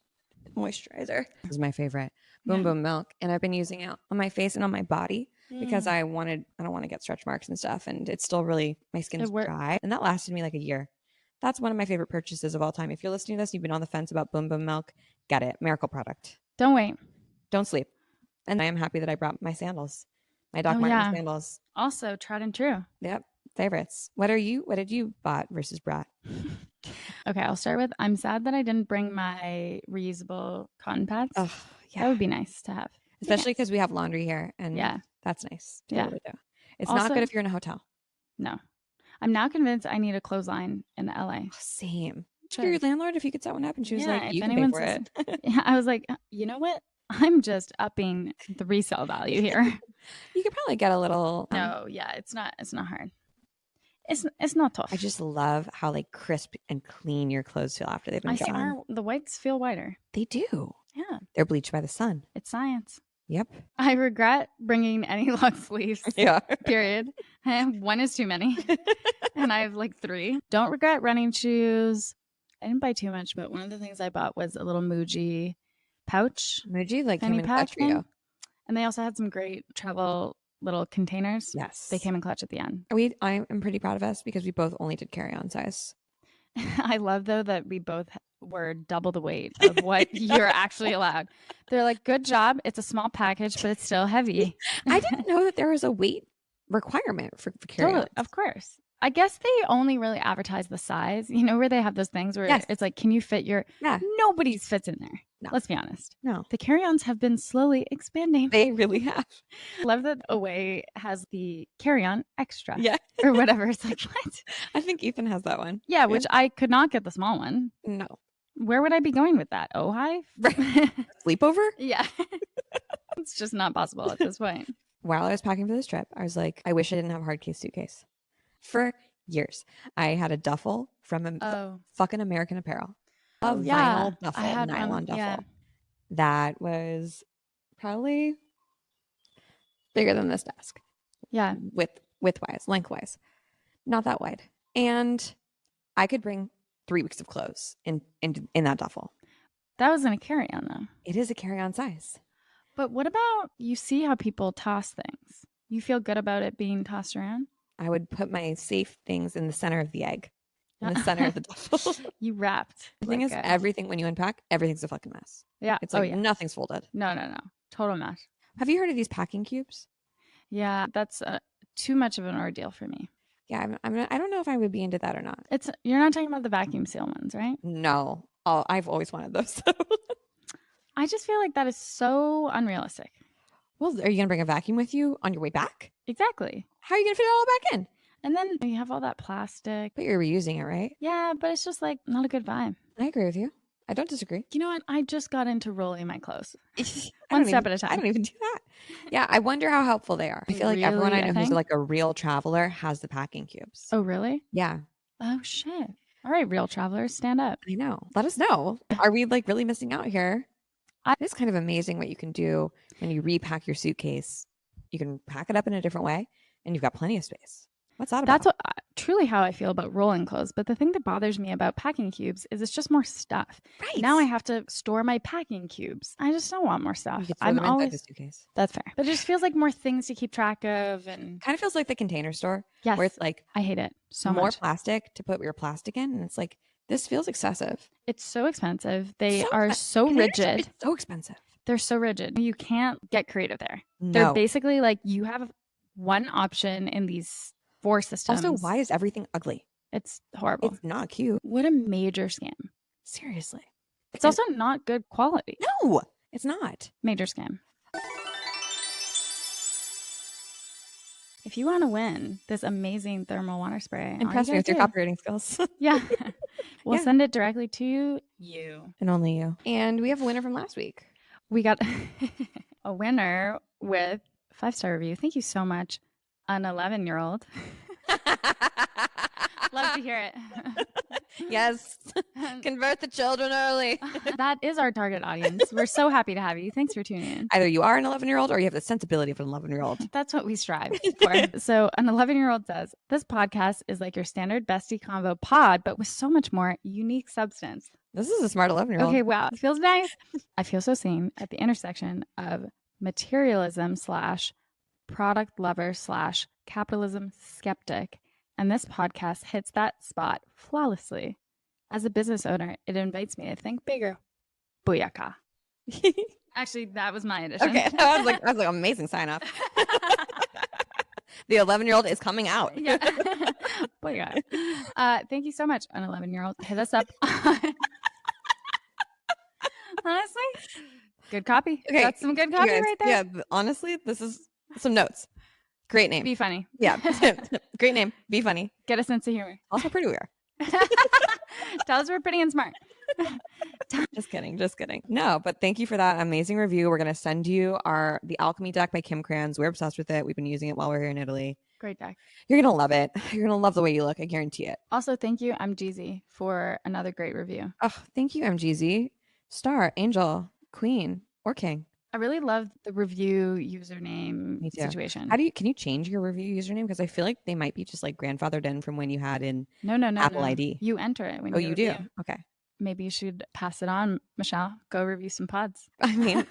[SPEAKER 4] moisturizer. This is my favorite. Boom Boom Milk. And I've been using it on my face and on my body because I don't want to get stretch marks and stuff. And it's still really, my skin's dry. And that lasted me like a year. That's one of my favorite purchases of all time. If you're listening to this, you've been on the fence about Boom Boom Milk, get it. Miracle product.
[SPEAKER 1] Don't wait.
[SPEAKER 4] Don't sleep. And I am happy that I brought my sandals. My Doc Martens sandals.
[SPEAKER 1] Also tried and true.
[SPEAKER 4] Yep. Favorites. What did you bought versus brought?
[SPEAKER 1] Okay, I'll start with, I'm sad that I didn't bring my reusable cotton pads.
[SPEAKER 4] Oh, yeah.
[SPEAKER 1] That would be nice to have.
[SPEAKER 4] Especially because we have laundry here. And that's nice.
[SPEAKER 1] Yeah.
[SPEAKER 4] It's
[SPEAKER 1] also,
[SPEAKER 4] not good if you're in a hotel.
[SPEAKER 1] No. I'm now convinced I need a clothesline in LA.
[SPEAKER 4] Oh, same. Your landlord, if you could set one up, and she was like, you can pay for it.
[SPEAKER 1] I was like, you know what? I'm just upping the resale value here.
[SPEAKER 4] You could probably get a little.
[SPEAKER 1] No, yeah, it's not hard. It's not tough.
[SPEAKER 4] I just love how like crisp and clean your clothes feel after they've been done.
[SPEAKER 1] The whites feel whiter.
[SPEAKER 4] They do.
[SPEAKER 1] Yeah.
[SPEAKER 4] They're bleached by the sun.
[SPEAKER 1] It's science.
[SPEAKER 4] Yep.
[SPEAKER 1] I regret bringing any long sleeves.
[SPEAKER 4] Yeah.
[SPEAKER 1] Period. One is too many. And I have like 3. Don't regret running shoes. I didn't buy too much, but one of the things I bought was a little Muji pouch.
[SPEAKER 4] Muji like
[SPEAKER 1] fanny
[SPEAKER 4] came in
[SPEAKER 1] pack
[SPEAKER 4] clutch for you.
[SPEAKER 1] And they also had some great travel little containers.
[SPEAKER 4] Yes.
[SPEAKER 1] They came in clutch at the end.
[SPEAKER 4] I am pretty proud of us because we both only did carry-on size.
[SPEAKER 1] I love though that we both were double the weight of what you're actually allowed. They're like, good job. It's a small package, but it's still heavy.
[SPEAKER 4] I didn't know that there was a weight requirement for carry-on.
[SPEAKER 1] Totally, of course. I guess they only really advertise the size, where they have those things where it's like, can you fit your...
[SPEAKER 4] Yeah.
[SPEAKER 1] Nobody's fits in there.
[SPEAKER 4] No.
[SPEAKER 1] Let's be honest.
[SPEAKER 4] No.
[SPEAKER 1] The carry-ons have been slowly expanding.
[SPEAKER 4] They really have.
[SPEAKER 1] Love that Away has the carry-on extra.
[SPEAKER 4] Yeah.
[SPEAKER 1] Or whatever. It's like, what?
[SPEAKER 4] I think Ethan has that one.
[SPEAKER 1] Yeah, which I could not get the small one.
[SPEAKER 4] No.
[SPEAKER 1] Where would I be going with that? Ojai?
[SPEAKER 4] Right. Sleepover?
[SPEAKER 1] Yeah. It's just not possible at this point.
[SPEAKER 4] While I was packing for this trip, I was like, I wish I didn't have a hard case suitcase. For years, I had a duffel from fucking American Apparel. Vinyl duffel, nylon duffel. Yeah. That was probably bigger than this desk.
[SPEAKER 1] Yeah.
[SPEAKER 4] Widthwise, lengthwise. Not that wide. And I could bring 3 weeks of clothes in that duffel.
[SPEAKER 1] That wasn't a carry-on though.
[SPEAKER 4] It is a carry-on size.
[SPEAKER 1] But what about, you see how people toss things? You feel good about it being tossed around?
[SPEAKER 4] I would put my safe things in the center of the egg. In the center of the duffel.
[SPEAKER 1] You wrapped.
[SPEAKER 4] The thing is, everything, when you unpack, everything's a fucking mess.
[SPEAKER 1] Yeah.
[SPEAKER 4] It's like nothing's folded.
[SPEAKER 1] No. Total mess.
[SPEAKER 4] Have you heard of these packing cubes?
[SPEAKER 1] Yeah, that's too much of an ordeal for me.
[SPEAKER 4] Yeah, I don't know if I would be into that or not.
[SPEAKER 1] You're not talking about the vacuum seal ones, right?
[SPEAKER 4] No. Oh, I've always wanted those.
[SPEAKER 1] I just feel like that is so unrealistic.
[SPEAKER 4] Well, are you going to bring a vacuum with you on your way back?
[SPEAKER 1] Exactly.
[SPEAKER 4] How are you going to fit it all back in?
[SPEAKER 1] And then you have all that plastic.
[SPEAKER 4] But you're reusing it, right?
[SPEAKER 1] Yeah, but it's just like not a good vibe.
[SPEAKER 4] I agree with you. I don't disagree.
[SPEAKER 1] You know what? I just got into rolling my clothes. One step at a time.
[SPEAKER 4] I don't even do that. Yeah, I wonder how helpful they are. I feel like everyone I know who's like a real traveler has the packing cubes.
[SPEAKER 1] Oh, really?
[SPEAKER 4] Yeah.
[SPEAKER 1] Oh, shit. All right, real travelers, stand up.
[SPEAKER 4] I know. Let us know. Are we like really missing out here? It's kind of amazing what you can do when you repack your suitcase. You can pack it up in a different way and you've got plenty of space. What's that about?
[SPEAKER 1] That's truly how I feel about rolling clothes. But the thing that bothers me about packing cubes is it's just more stuff.
[SPEAKER 4] Right.
[SPEAKER 1] Now I have to store my packing cubes. I just don't want more stuff.
[SPEAKER 4] You can throw them inside the suitcase.
[SPEAKER 1] That's fair. But it just feels like more things to keep track of, and
[SPEAKER 4] kind of feels like the Container Store.
[SPEAKER 1] Yes.
[SPEAKER 4] Where it's like,
[SPEAKER 1] I hate it so
[SPEAKER 4] more
[SPEAKER 1] much.
[SPEAKER 4] plastic to put your plastic in, and it's like, this feels excessive.
[SPEAKER 1] It's so expensive. They are so rigid.
[SPEAKER 4] It's so expensive.
[SPEAKER 1] They're so rigid. You can't get creative there.
[SPEAKER 4] No.
[SPEAKER 1] They're basically like, you have one option in these 4 systems.
[SPEAKER 4] Also, why is everything ugly?
[SPEAKER 1] It's horrible.
[SPEAKER 4] It's not cute.
[SPEAKER 1] What a major scam.
[SPEAKER 4] Seriously.
[SPEAKER 1] It's also not good quality.
[SPEAKER 4] No, it's not.
[SPEAKER 1] Major scam. If you want to win this amazing thermal water spray,
[SPEAKER 4] impress me with your copywriting skills.
[SPEAKER 1] Yeah. We'll send it directly to you.
[SPEAKER 4] And only you. And we have a winner from last week.
[SPEAKER 1] We got a winner with 5-star review. Thank you so much. An 11-year-old. Love to hear it.
[SPEAKER 4] Yes. Convert the children early.
[SPEAKER 1] That is our target audience. We're so happy to have you. Thanks for tuning in.
[SPEAKER 4] Either you are an 11-year-old or you have the sensibility of an 11-year-old.
[SPEAKER 1] That's what we strive for. So an 11-year-old says, this podcast is like your standard bestie convo pod, but with so much more unique substance.
[SPEAKER 4] This is a smart 11-year-old.
[SPEAKER 1] Okay, wow. It feels nice. I feel so seen at the intersection of materialism / product lover / capitalism skeptic. And this podcast hits that spot flawlessly. As a business owner, it invites me to think bigger. Booyaka. Actually, that was my addition.
[SPEAKER 4] Okay. I was like, amazing sign off. The 11-year-old is coming out.
[SPEAKER 1] Yeah. Booyaka. Thank you so much, an 11-year-old. Hit us up. Honestly, good copy.
[SPEAKER 4] Okay.
[SPEAKER 1] That's some good copy right there.
[SPEAKER 4] Yeah, honestly, this is some notes. Great name.
[SPEAKER 1] Be funny.
[SPEAKER 4] Yeah. Great name. Be funny.
[SPEAKER 1] Get a sense of humor.
[SPEAKER 4] Also pretty weird.
[SPEAKER 1] Tell us we're pretty and smart.
[SPEAKER 4] Just kidding. No, but thank you for that amazing review. We're going to send you the Alchemy deck by Kim Kranz. We're obsessed with it. We've been using it while we're here in Italy.
[SPEAKER 1] Great deck.
[SPEAKER 4] You're going to love it. You're going to love the way you look. I guarantee it.
[SPEAKER 1] Also, thank you, MGZ, for another great review.
[SPEAKER 4] Oh, thank you, MGZ. Star, angel, queen, or king.
[SPEAKER 1] I really love the review username situation.
[SPEAKER 4] Can you change your review username? Because I feel like they might be just like grandfathered in from when you had in Apple ID.
[SPEAKER 1] You enter it when you
[SPEAKER 4] do? Okay.
[SPEAKER 1] Maybe you should pass it on, Michelle. Go review some pods.
[SPEAKER 4] I mean,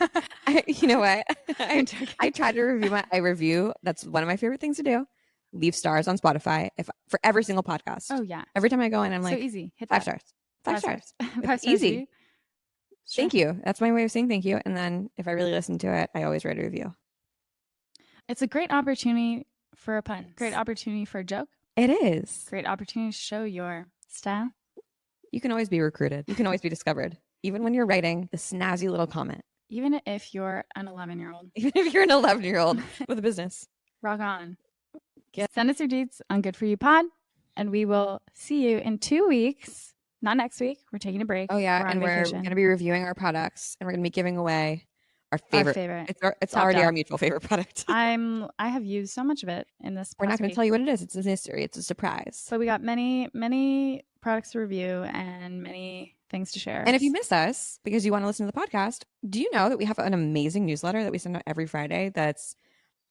[SPEAKER 4] you know what? I try to review. That's one of my favorite things to do. Leave stars on Spotify for every single podcast.
[SPEAKER 1] Oh yeah.
[SPEAKER 4] Every time I go in, I'm like,
[SPEAKER 1] so easy. Hit
[SPEAKER 4] 5
[SPEAKER 1] that.
[SPEAKER 4] stars. 5 stars.
[SPEAKER 1] 5 stars.
[SPEAKER 4] Easy.
[SPEAKER 1] Sure.
[SPEAKER 4] Thank you. That's my way of saying thank you. And then if I really listen to it, I always write a review.
[SPEAKER 1] It's a great opportunity for a pun. Great opportunity for a joke.
[SPEAKER 4] It is.
[SPEAKER 1] Great opportunity to show your style.
[SPEAKER 4] You can always be recruited. You can always be discovered. Even when you're writing the snazzy little comment.
[SPEAKER 1] Even if you're an 11-year-old.
[SPEAKER 4] Even if you're an 11-year-old with a business.
[SPEAKER 1] Rock on. Send us your deets on Good For You Pod. And we will see you in 2 weeks. Not next week. We're taking a break.
[SPEAKER 4] Oh, yeah. We're going to be reviewing our products. And we're going to be giving away our favorite. It's already our mutual favorite product.
[SPEAKER 1] I have used so much of it in this.
[SPEAKER 4] We're not going to tell you what it is. It's a mystery. It's a surprise.
[SPEAKER 1] So we got many products to review and many things to share.
[SPEAKER 4] And if you miss us because you want to listen to the podcast, do you know that we have an amazing newsletter that we send out every Friday that's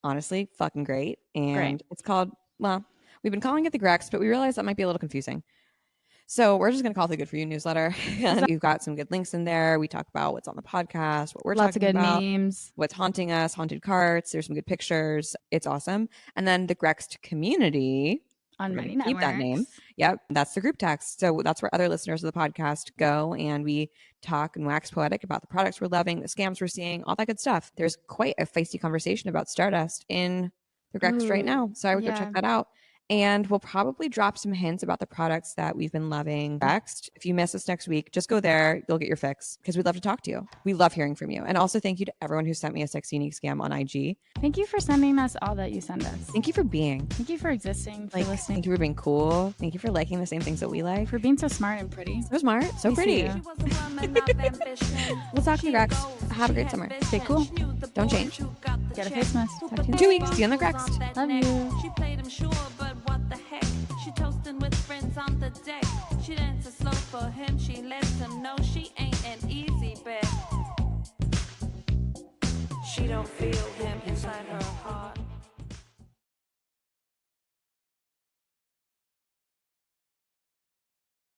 [SPEAKER 4] honestly fucking great? And it's called, well, we've been calling it the Grex, but we realized that might be a little confusing. So we're just going to call it the Good For You newsletter. And we've got some good links in there. We talk about what's on the podcast, what we're
[SPEAKER 1] Lots
[SPEAKER 4] talking about.
[SPEAKER 1] Lots of good memes.
[SPEAKER 4] What's haunting us, haunted carts. There's some good pictures. It's awesome. And then the Grext community.
[SPEAKER 1] On many networks.
[SPEAKER 4] Keep that name. Yep. That's the group text. So that's where other listeners of the podcast go. And we talk and wax poetic about the products we're loving, the scams we're seeing, all that good stuff. There's quite a feisty conversation about Stardust in the Grext right now. So I would go check that out. And we'll probably drop some hints about the products that we've been loving next. If you miss us next week, just go there. You'll get your fix because we'd love to talk to you. We love hearing from you. And also thank you to everyone who sent me a sexy unique scam on IG.
[SPEAKER 1] Thank you for sending us all that you send us.
[SPEAKER 4] Thank you for being.
[SPEAKER 1] Thank you for existing, for listening.
[SPEAKER 4] Thank you for being cool. Thank you for liking the same things that we like.
[SPEAKER 1] For being so smart and pretty.
[SPEAKER 4] So smart. So pretty. We'll talk to you, Grex. Have a great summer. Stay cool. Don't change.
[SPEAKER 1] Get a face mask.
[SPEAKER 4] Talk to you in 2 weeks. See you on the Grex.
[SPEAKER 1] Love you.
[SPEAKER 7] She played him sure, but what the heck? She toasting with friends on the deck. She dances slow for him. She lets him know she ain't an easy bet. She don't feel him inside her heart.